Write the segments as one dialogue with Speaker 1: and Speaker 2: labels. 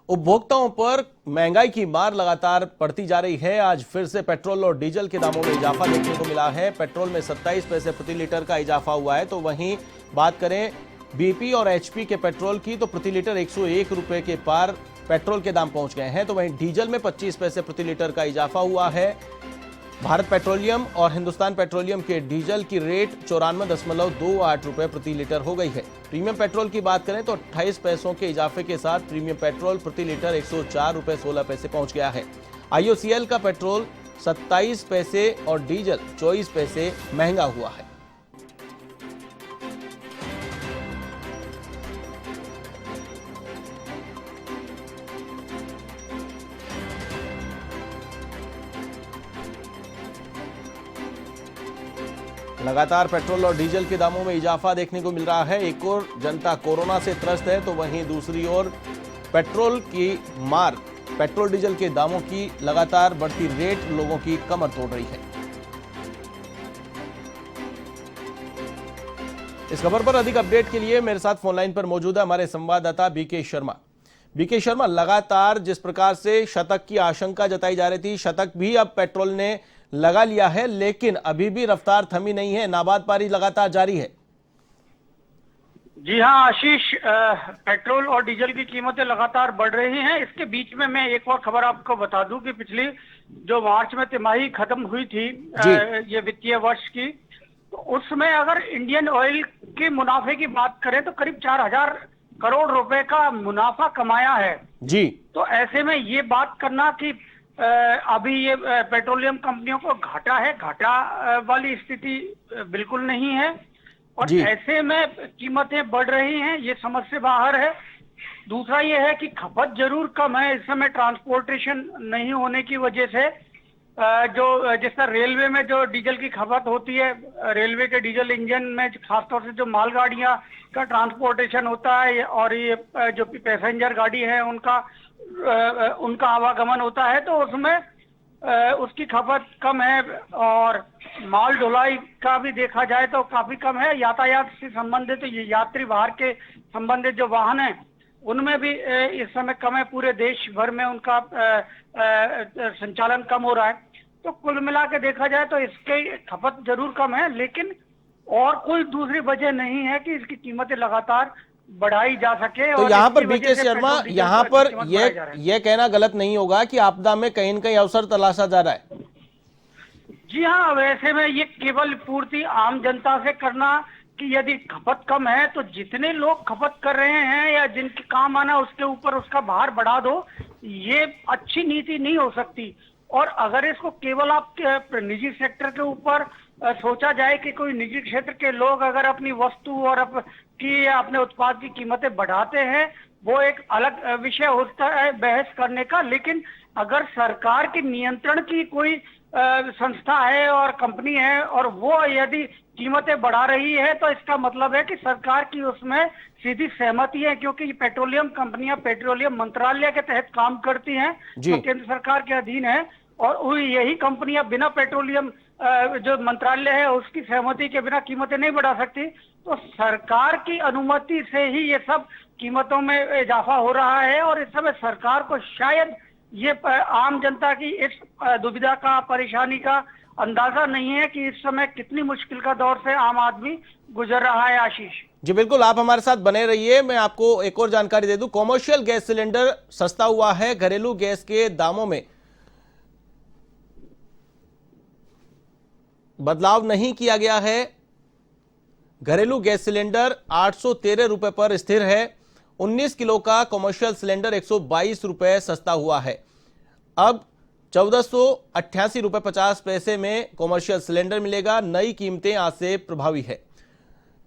Speaker 1: उपभोक्ताओं पर महंगाई की मार लगातार पड़ती जा रही है। आज फिर से पेट्रोल और डीजल के दामों में इजाफा देखने को मिला है। पेट्रोल में 27 पैसे प्रति लीटर का इजाफा हुआ है। तो वहीं बात करें बीपी और एचपी के पेट्रोल की तो प्रति लीटर 101 रुपए के पार पेट्रोल के दाम पहुंच गए हैं। तो वहीं डीजल में 25 पैसे प्रति लीटर का इजाफा हुआ है। भारत पेट्रोलियम और हिंदुस्तान पेट्रोलियम के डीजल की रेट 94.28 रुपए प्रति लीटर हो गई है। प्रीमियम पेट्रोल की बात करें तो 28 पैसों के इजाफे के साथ प्रीमियम पेट्रोल प्रति लीटर 104 रुपए 16 पैसे पहुंच गया है। आईओसीएल का पेट्रोल 27 पैसे और डीजल 24 पैसे महंगा हुआ है। लगातार पेट्रोल और डीजल के दामों में इजाफा देखने को मिल रहा है। एक और जनता कोरोना से त्रस्त है तो वहीं दूसरी ओर पेट्रोल की मार, पेट्रोल डीजल के दामों की लगातार बढ़ती रेट लोगों की कमर तोड़ रही है। इस खबर पर अधिक अपडेट के लिए मेरे साथ फोनलाइन पर मौजूद है हमारे संवाददाता बीके शर्मा। बीके शर्मा, लगातार जिस प्रकार से शतक की आशंका जताई जा रही थी, शतक भी अब पेट्रोल ने लगा लिया है, लेकिन अभी भी रफ्तार थमी नहीं है, नाबाद पारी लगातार जारी है।
Speaker 2: जी हां आशीष, पेट्रोल और डीजल की कीमतें लगातार बढ़ रही हैं। इसके बीच में मैं एक और खबर आपको बता दूं कि पिछली जो मार्च में तिमाही खत्म हुई थी ये वित्तीय वर्ष की, तो उसमें अगर इंडियन ऑयल के मुनाफे की बात करें तो करीब 4000 करोड़ रुपए का मुनाफा कमाया है जी। तो ऐसे में ये बात करना कि अभी ये पेट्रोलियम कंपनियों को घाटा है, घाटा वाली स्थिति बिल्कुल नहीं है। और ऐसे में कीमतें बढ़ रही हैं, ये समझ से बाहर है। दूसरा ये है कि खपत जरूर कम है इस समय, ट्रांसपोर्टेशन नहीं होने की वजह से। जो जिस तरह रेलवे में जो डीजल की खपत होती है, रेलवे के डीजल इंजन में खासतौर से जो मालगाड़ियां का ट्रांसपोर्टेशन होता है और ये जो पैसेंजर गाड़ी है उनका आवागमन होता है, तो उसमें उसकी खपत कम है। और माल ढुलाई का भी देखा जाए तो काफी कम है। यातायात से संबंधित तो ये यात्री वाहन के संबंधित जो वाहन है उनमें भी इस समय कम है। पूरे देश भर में उनका संचालन कम हो रहा है। तो कुल मिला के देखा जाए तो इसके खपत जरूर कम है, लेकिन और कोई दूसरी वजह नहीं है कि इसकी कीमतें लगातार बढ़ाई जा सके।
Speaker 1: तो यहाँ पर बीके शर्मा, यहाँ पर ये कहना गलत नहीं होगा कि आपदा में कहीं न कहीं अवसर तलाशा जा रहा है।
Speaker 2: जी हाँ, वैसे में ये केवल पूर्ति आम जनता से करना कि यदि खपत कम है तो जितने लोग खपत कर रहे हैं या जिनके काम आना उसके ऊपर उसका भार बढ़ा दो, ये अच्छी नीति नहीं हो सकती। और अगर इसको केवल आप निजी सेक्टर के ऊपर सोचा जाए कि कोई निजी क्षेत्र के लोग अगर अपनी वस्तु और अपने उत्पाद की कीमतें बढ़ाते हैं, वो एक अलग विषय होता है बहस करने का। लेकिन अगर सरकार के नियंत्रण की कोई संस्था है और कंपनी है और वो यदि कीमतें बढ़ा रही है तो इसका मतलब है कि सरकार की उसमें सीधी सहमति है, क्योंकि पेट्रोलियम कंपनियां पेट्रोलियम मंत्रालय के तहत काम करती हैं, तो केंद्र सरकार के अधीन है। और यही कंपनियां बिना पेट्रोलियम जो मंत्रालय है उसकी सहमति के बिना कीमतें नहीं बढ़ा सकती। तो सरकार की अनुमति से ही ये सब कीमतों में इजाफा हो रहा है। और इस समय सरकार को शायद ये आम जनता की इस दुविधा का, परेशानी का अंदाजा नहीं है कि इस समय कितनी मुश्किल का दौर से आम आदमी गुजर रहा है। आशीष
Speaker 1: जी बिल्कुल, आप हमारे साथ बने रहिए। मैं आपको एक और जानकारी दे दूं, कॉमर्शियल गैस सिलेंडर सस्ता हुआ है। घरेलू गैस के दामों में बदलाव नहीं किया गया है। घरेलू गैस सिलेंडर 813 रुपए पर स्थिर है। 19 किलो का कॉमर्शियल सिलेंडर 122 रुपए सस्ता हुआ है। अब 1488 रुपए 50 पैसे में कॉमर्शियल सिलेंडर मिलेगा। नई कीमतें आज से प्रभावी है।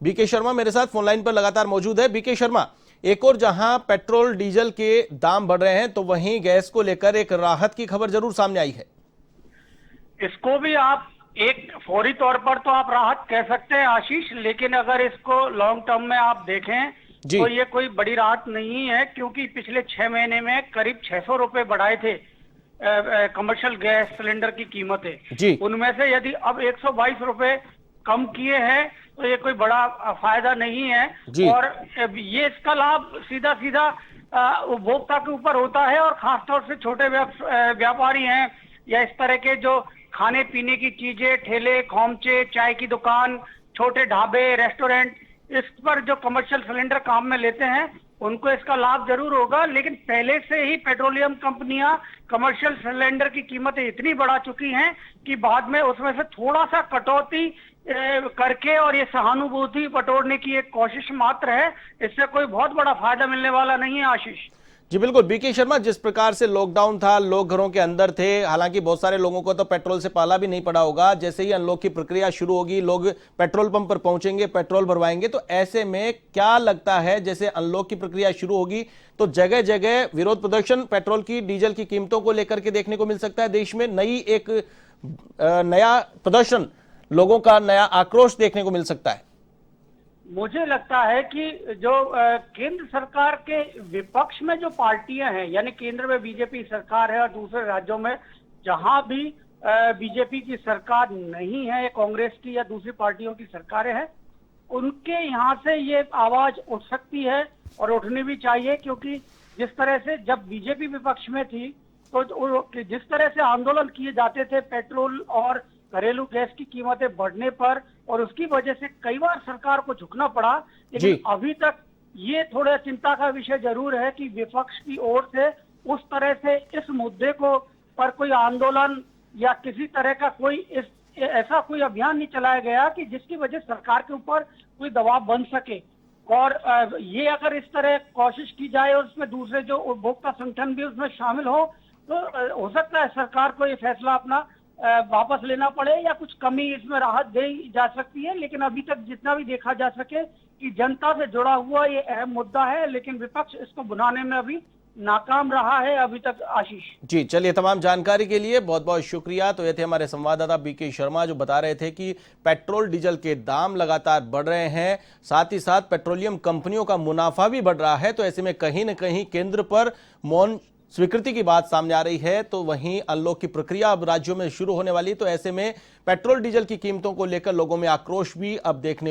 Speaker 1: बीके शर्मा मेरे साथ फोनलाइन पर लगातार मौजूद है। बीके शर्मा, एक और जहां पेट्रोल डीजल के दाम बढ़ रहे हैं तो वहीं गैस को लेकर एक राहत की खबर जरूर सामने आई है।
Speaker 2: इसको भी आप एक फौरी तौर पर तो आप राहत कह सकते हैं आशीष, लेकिन अगर इसको लॉन्ग टर्म में आप देखें तो ये कोई बड़ी राहत नहीं है, क्योंकि पिछले 6 महीने में करीब 600 रुपए बढ़ाए थे कमर्शियल गैस सिलेंडर की कीमतें। उनमें से यदि अब 122 रुपए कम किए हैं तो ये कोई बड़ा फायदा नहीं है।
Speaker 1: जी।
Speaker 2: और ये इसका लाभ सीधा सीधा उपभोक्ता के ऊपर होता है, और खासतौर से छोटे व्यापारी हैं या इस तरह के जो खाने पीने की चीजें, ठेले, खोमचे, चाय की दुकान, छोटे ढाबे, रेस्टोरेंट, इस पर जो कमर्शियल सिलेंडर काम में लेते हैं उनको इसका लाभ जरूर होगा। लेकिन पहले से ही पेट्रोलियम कंपनियां कमर्शियल सिलेंडर की कीमतें इतनी बढ़ा चुकी हैं कि बाद में उसमें से थोड़ा सा कटौती करके और ये सहानुभूति बटोरने की एक कोशिश मात्र है। इससे कोई बहुत बड़ा फायदा मिलने वाला नहीं है आशीष।
Speaker 1: जी बिल्कुल बीके शर्मा, जिस प्रकार से लॉकडाउन था, लोग घरों के अंदर थे, हालांकि बहुत सारे लोगों को तो पेट्रोल से पाला भी नहीं पड़ा होगा। जैसे ही अनलॉक की प्रक्रिया शुरू होगी, लोग पेट्रोल पंप पर पहुंचेंगे, पेट्रोल भरवाएंगे, तो ऐसे में क्या लगता है जैसे अनलॉक की प्रक्रिया शुरू होगी तो जगह जगह विरोध प्रदर्शन पेट्रोल की, डीजल की कीमतों को लेकर के देखने को मिल सकता है। देश में नया प्रदर्शन, लोगों का नया आक्रोश देखने को मिल सकता है।
Speaker 2: मुझे लगता है कि जो केंद्र सरकार के विपक्ष में जो पार्टियां हैं, यानी केंद्र में बीजेपी सरकार है और दूसरे राज्यों में जहां भी बीजेपी की सरकार नहीं है, कांग्रेस की या दूसरी पार्टियों की सरकारें हैं, उनके यहाँ से ये आवाज उठ सकती है और उठनी भी चाहिए। क्योंकि जिस तरह से जब बीजेपी विपक्ष में थी तो जिस तरह से आंदोलन किए जाते थे पेट्रोल और घरेलू गैस की कीमतें बढ़ने पर, और उसकी वजह से कई बार सरकार को झुकना पड़ा, लेकिन अभी तक ये थोड़ा चिंता का विषय जरूर है कि विपक्ष की ओर से उस तरह से इस मुद्दे को पर कोई आंदोलन या किसी तरह का कोई ऐसा कोई अभियान नहीं चलाया गया कि जिसकी वजह सरकार के ऊपर कोई दबाव बन सके। और ये अगर इस तरह कोशिश की जाए और उसमें दूसरे जो उपभोक्ता संगठन भी उसमें शामिल हो तो हो सकता है सरकार को ये फैसला अपना वापस लेना पड़े या कुछ कमी इसमें राहत दी जा सकती है। लेकिन अभी तक जितना भी देखा जा सके कि जनता से जुड़ा हुआ ये अहम मुद्दा है, लेकिन विपक्ष इसको बुलाने में अभी नाकाम रहा है अभी तक आशीष।
Speaker 1: जी चलिए, तमाम जानकारी के लिए बहुत बहुत शुक्रिया। तो ये थे हमारे संवाददाता बीके शर्मा जो बता रहे थे कि पेट्रोल डीजल के दाम लगातार बढ़ रहे हैं, साथ ही साथ पेट्रोलियम कंपनियों का मुनाफा भी बढ़ रहा है। तो ऐसे में कहीं न कहीं केंद्र पर मौन स्वीकृति की बात सामने आ रही है, तो वहीं अनलॉक की प्रक्रिया अब राज्यों में शुरू होने वाली। तो ऐसे में पेट्रोल डीजल की कीमतों को लेकर लोगों में आक्रोश भी अब देखने